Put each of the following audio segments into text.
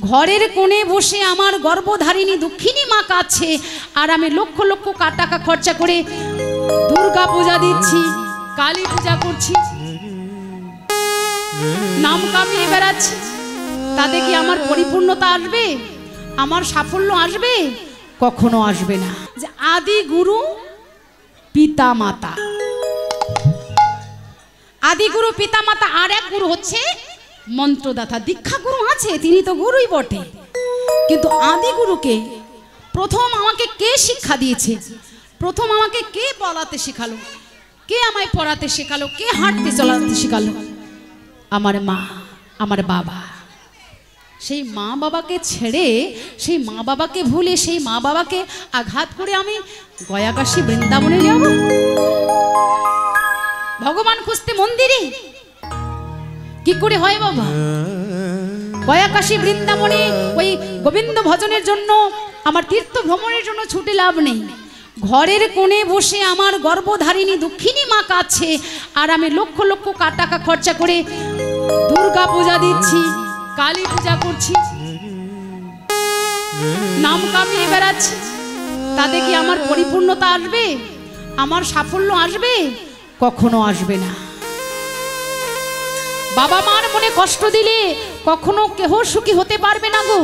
ঘরের কোণে বসে আমার গর্ভধারিণী দক্ষিণী মা কাঁদছে, আর আমি লক্ষ লক্ষ টাকা খরচা করে দুর্গা পূজা দিচ্ছি, কালী পূজা করছি, নাম কামিয়ে বেড়াচ্ছি। তাতে কি আমার পরিপূর্ণতা আসবে? আমার সাফল্য আসবে? কখনো আসবে না। যে আদি গুরু পিতা মাতা, আদি গুরু পিতা মাতা, আর এক গুরু হচ্ছে মন্ত্রদাতা। দীক্ষা গুরু আছে, তিনি তো গুরুই বটে, কিন্তু আদি গুরুকে প্রথম আমাকে কে শিক্ষা দিয়েছে? প্রথম আমাকে কে বলাতে শেখালো? কে আমায় পড়াতে শেখালো? কে হাঁটতে চলাতে শেখালো? আমার মা, আমার বাবা। সেই মা বাবাকে ছেড়ে, সেই মা বাবাকে ভুলে, সেই মা বাবাকে আঘাত করে আমি গয়াকাশী বৃন্দাবনে যাব? ভগবান খুঁজতে মন্দিরে কি করে হয় বাবা? গয়াকাশী বৃন্দাবনে ওই গোবিন্দ ভজনের জন্য, আমার তীর্থ ভ্রমণের জন্য ছুটে লাভ নেই। ঘরের কোণে বসে আমার গর্ভধারিণী দক্ষিণী মা কাঁদছে, আর আমি লক্ষ লক্ষ টাকা খরচা করে দুর্গা পূজা দিচ্ছি, কালী পূজা করছি, নাম কামিয়ে বেড়াচ্ছি। তাতে কি আমার পরিপূর্ণতা আসবে? আমার সাফল্য আসবে? কখনো আসবে না। বাবা মার মনে কষ্ট দিলে কখনো কেহ সুখী হতে পারবে না গো।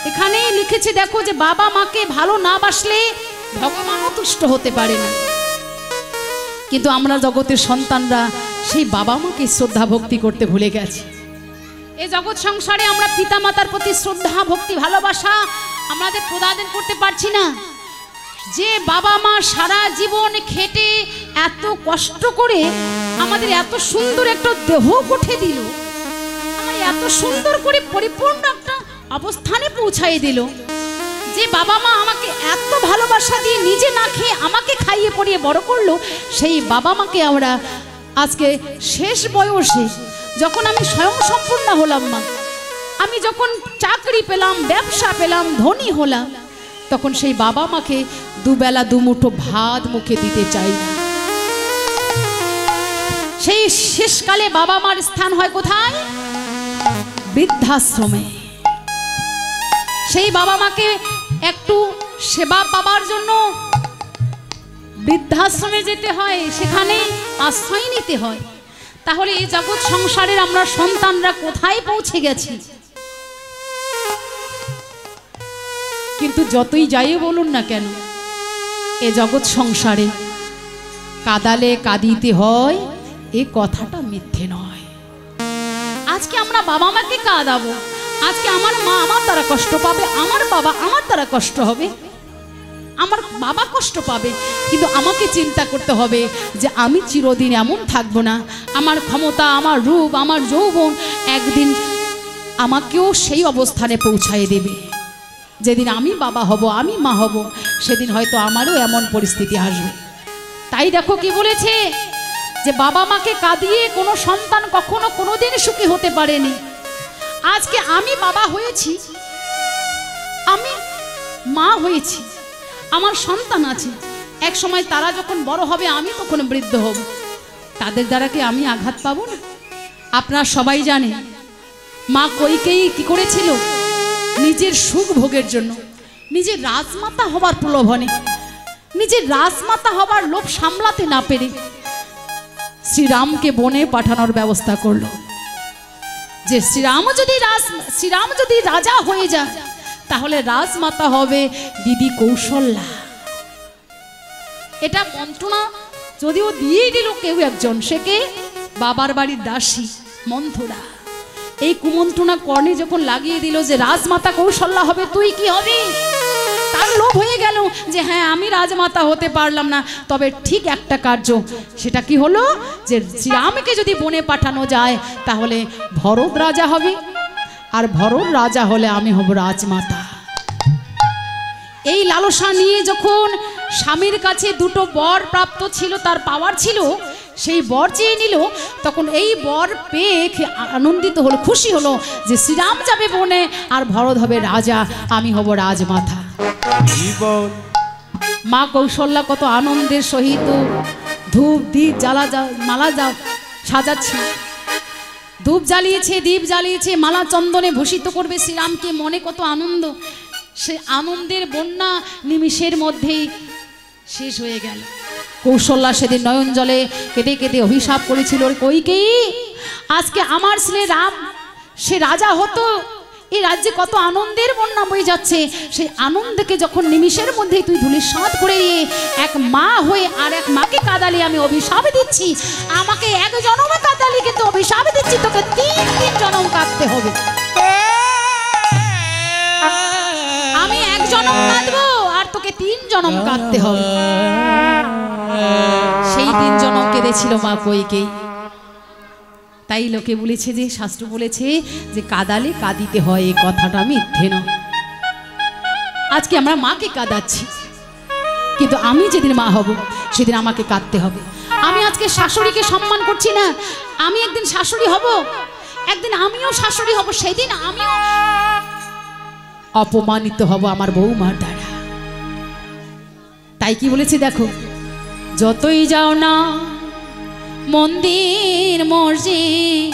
এখানেই লিখেছে দেখো, যে বাবা মাকে ভালো না বাসলে ভগবানও তুষ্ট হতে পারে না। কিন্তু আমরা জগতের সন্তানরা সেই বাবা মাকে শ্রদ্ধা ভক্তি করতে ভুলে গেছি। এই জগৎ সংসারে আমরা পিতা মাতার প্রতি শ্রদ্ধা ভক্তি ভালোবাসা আমাদের প্রদান করতে পারছি না। যে বাবা মা সারা জীবন খেটে এত কষ্ট করে আমাদের এত সুন্দর একটা দেহ গঠে দিল, আমার এত সুন্দর করে পরিপূর্ণ একটা অবস্থানে পৌঁছাই দিল, যে বাবা মা আমাকে এত ভালোবাসা দিয়ে নিজে না খেয়ে আমাকে খাইয়ে পড়িয়ে বড় করলো, সেই বাবা মাকে আমরা আজকে শেষ বয়সে যখন আমি স্বয়ং সম্পূর্ণ হলাম, মা আমি যখন চাকরি পেলাম, ব্যবসা পেলাম, ধনী হলাম, তখন সেই বাবা মাকে দুবেলা দুমুঠো ভাত মুখে দিতে চাই না। সেই শেষকালে বাবা মার স্থান হয় কোথায়? বৃদ্ধাশ্রমে। সেই বাবা মাকে একটু সেবা পাবার জন্য বৃদ্ধাশ্রমে যেতে হয়, সেখানে আশ্রয় নিতে হয়। তাহলে এই জগৎ সংসারের আমরা সন্তানরা কোথায় পৌঁছে গেছি? কিন্তু যতই যাই বলুন না কেন, এ জগৎ সংসারে কাদালে কাঁদিতে হয়, এ কথাটা মিথ্যে নয়। আজকে আমরা বাবা মাকে কাঁদাবো, আজকে আমার মা আমার দ্বারা কষ্ট পাবে, আমার বাবা আমার দ্বারা কষ্ট হবে, আমার বাবা কষ্ট পাবে, কিন্তু আমাকে চিন্তা করতে হবে যে আমি চিরদিন এমন থাকবো না। আমার ক্ষমতা, আমার রূপ, আমার যৌবন একদিন আমাকেও সেই অবস্থানে পৌঁছায় দেবে। যেদিন আমি বাবা হব, আমি মা হব, সেদিন হয়তো আমারও এমন পরিস্থিতি আসবে। তাই দেখো কি বলেছে, যে বাবা মাকে কাঁদিয়ে কোনো সন্তান কখনো কোনোদিন সুখী হতে পারেনি। আজকে আমি বাবা হয়েছি, আমি মা হয়েছি, আমার সন্তান আছে, এক সময় তারা যখন বড় হবে, আমি তখন বৃদ্ধ হব, তাদের দ্বারা কি আমি আঘাত পাবো না? আপনারা সবাই জানেন মা কইকেয়ী কি করেছিল? নিজের সুখ ভোগের জন্য, নিজের রাজমাতা হবার প্রলোভনে, নিজের রাজমাতা হবার লোভ সামলাতে না পেরে শ্রীরামকে বনে পাঠানোর ব্যবস্থা করলো। যে শ্রীরাম যদি রাজা হয়ে যায়, তাহলে রাজমাতা হবে দিদি কৌশল্যা। এটা মন্ত্রণা যদিও দিয়েই দিল কেউ একজন, সে কে? বাবার বাড়ির দাসী মন্থরা। এই কুমন্ত্রণা কর্ণে যখন লাগিয়ে দিল যে রাজমাতা কৌশল্যা হবে, তুই কি হবি? তার লোভ হয়ে গেল যে হ্যাঁ, আমি রাজমাতা হতে পারলাম না, তবে ঠিক একটা কার্য, সেটা কি হলো? যে শ্রীরামকে যদি বনে পাঠানো যায়, তাহলে ভরত রাজা হবে, আর ভরত রাজা হলে আমি হব রাজমাতা। এই লালসা নিয়ে যখন স্বামীর কাছে দুটো বর প্রাপ্ত ছিল, তার পাওয়ার ছিল, সেই বর চেয়ে নিল, তখন এই বর পেয়ে আনন্দিত হলো, খুশি হলো যে শ্রীরাম যাবে বনে আর ভরত হবে রাজা, আমি হব রাজমাতা। মা কৌশল্যা কত আনন্দের সহিত ধূপ দ্বীপ জ্বালা মালা সাজাচ্ছে। ধূপ জ্বালিয়েছে, দীপ জ্বালিয়েছে, মালা চন্দনে ভূষিত করবে শ্রীরামকে, মনে কত আনন্দ। সে আনন্দের বন্যা নিমিষের মধ্যেই শেষ হয়ে গেল। কৌশল্যা সেদিন নয়ন জলে কেঁদে কেঁদে অভিশাপ করেছিল, কইকেয়ী আজকে আমার ছেলে রাম সে রাজা হতো, এই রাজ্যে কত আনন্দের বন্যা বয়ে যাচ্ছে, সেই আনন্দকে যখন নিমিষের মধ্যেই তুই ধূলিসাৎ করে দিয়ে এক মা হয়ে আর এক মাকে কাঁদালি, আমি অভিশাপ দিচ্ছি, আমাকে এক জনমে কাঁদালি কিন্তু অভিশাপ দিচ্ছি তোকে 3 জনম কাঁদতে হবে। আমি এক জনম কাঁদবো আর তোকে 3 জনম কাঁদতে হবে। সেই 3 জনম কেঁদেছিল মা কইকেয়ী। তাই লোকে বলেছে যে, শাস্ত্র বলেছে যে কাঁদালে কাঁদিতে হয়, এই কথাটা মিথ্যে নয়। আজকে আমরা মাকে কাঁদাচ্ছি, কিন্তু আমি যেদিন মা হব সেদিন আমাকে কাঁদতে হবে। আমি আজকে শাশুড়িকে সম্মান করছি না, আমি একদিন শাশুড়ি হব, একদিন আমিও শাশুড়ি হব, সেদিন আমিও অপমানিত হব আমার বৌমার দ্বারা। তাই কি বলেছে দেখো, যতই যাও না মন্দির মসজিদ,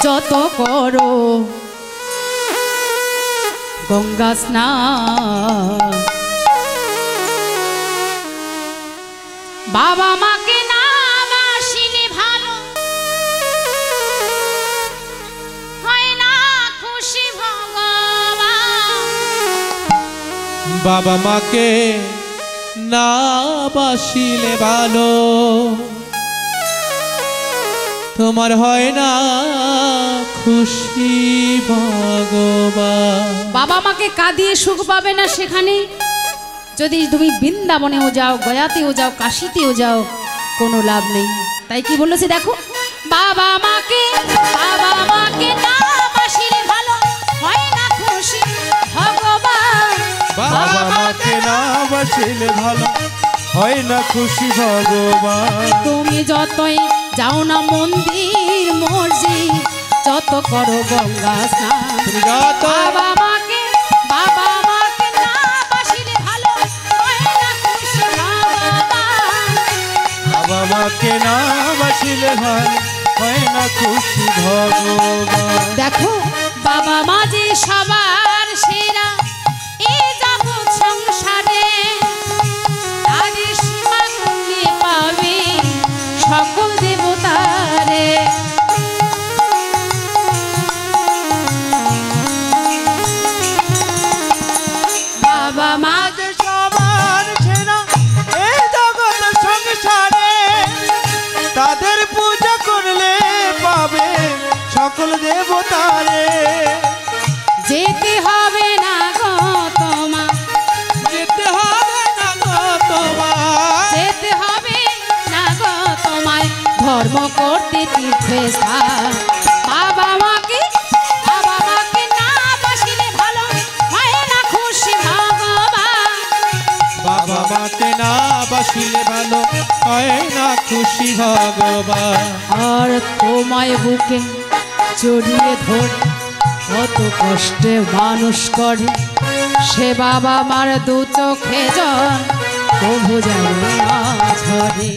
যত করো গঙ্গা স্নান, বাবা মাকে না বাসিলে ভালো হয় না খুশি ভগবান। বাবা মাকে না বাসিলে ভালো তোমার হয় না খুশি ভগবান। বাবা মাকে কাঁদিয়ে সুখ পাবে না সেখানে, যদি তুমি বৃন্দাবনেও যাও, গয়াতেও যাও, কাশীতেও যাও, কোনো লাভ নেই। তাই কি বলেছে দেখো, বাবা মাকে না বাসিলে ভালো হয় না খুশি ভগবান। বাবা মাকে না বাসিলে ভালো হয় না খুশি ভগবান। তুমি যতই যাও না মন্দির মসজিদ, যত করো গঙ্গা স্নান, বাবা মাকে না বাসিলে ভালো হয় না খুশি ভগবান। বাবা মাকে না বাসিলে ভালো হয় না খুশি ভগবান। দেখো বাবা মা যে সবার সেরা এই জগৎ সংসারে, তাদের সীমা করলে পাবে সকল দেবতারে। বাবা মা যে সবার সেরা এই জগৎ সংসারে, তাদের পূজা করলে পাবে সকল দেবতারে। যেতে হবে না গো তোমার, যেতে হবে না গো তোমার, যেতে হবে না গো তোমায় ধর্ম করতে তীর্থস্থান। বাবা মাকে না বাসিলে ভালো হয় না খুশি ভগবান। বাবা মাকে না বাসিলে ভালো হয় না খুশি ভগবান। আর তোমায় বুকে জড়িয়ে ধরে কত কষ্টে মানুষ করে, সে বাবা মার 2 চোখে জল প্রভু যেন না ঝরে।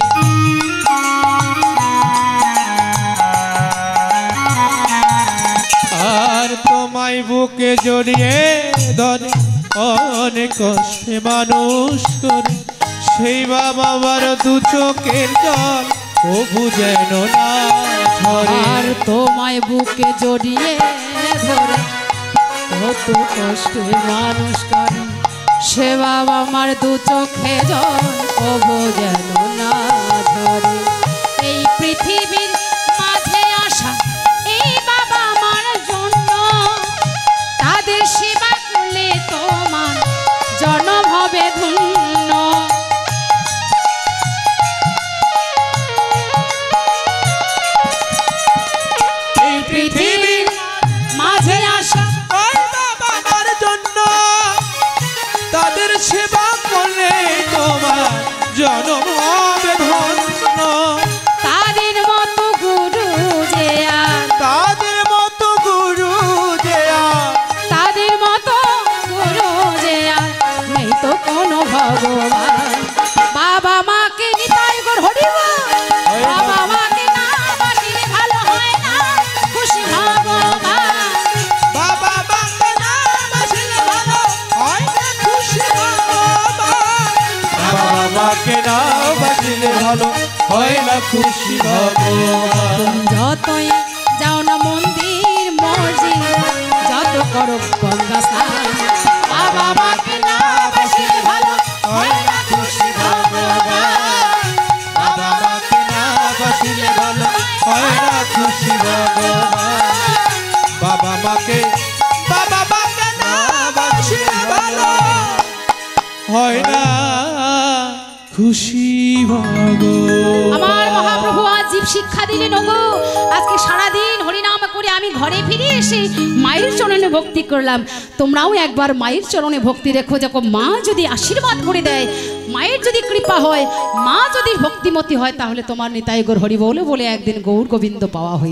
আর তোমায় বুকে জড়িয়ে ধরে অনেক কষ্টে মানুষ করে, সেই বাবা মার 2 চোখের জল প্রভু যেন না ঝরে। আর তোমায় বুকে জড়িয়ে ধরে কত কষ্টে মানুষ করে, সে বাবা মার 2 চোখে জল প্রভু যেন না ঝরে। এই পৃথিবীর মাঝে আসা এই বাবা মার জন্য, তাদের সেবা করলে তোমার জন্ম হবে ধন্য। এই পৃথিবীর মাঝে আসা ওই বাবা মার জন্য, তাদের সেবা করলে তোমার জন্ম হবে ধন্য। তাদের মতো ভালো হয় না খুশি ভগবান। যতই যাও না মন্দির মসজিদ, যত করো গঙ্গা স্নান, বাবা মাকে না বাসিলে ভালো হয় না খুশি ভগবান। বাবা মাকে না বাসিলে ভালো হয় না খুশি ভগবান। বাবা মাকে না বাসিলে ভালো হয় না খুশি ভগবান। আমার মহাপ্রভু আজ জীব শিক্ষা দিলেন, ওগো আজকে সারাদিন হরিনাম করে আমি ঘরে ফিরে এসে মায়ের চরণে ভক্তি করলাম। তোমরাও একবার মায়ের চরণে ভক্তি রেখো। যখন মা যদি আশীর্বাদ করে দেয়, মায়ের যদি কৃপা হয়, মা যদি ভক্তিমতী হয়, তাহলে তোমার নিতাই গৌর হরি বলে বলে একদিন গৌর গোবিন্দ পাওয়া হয়।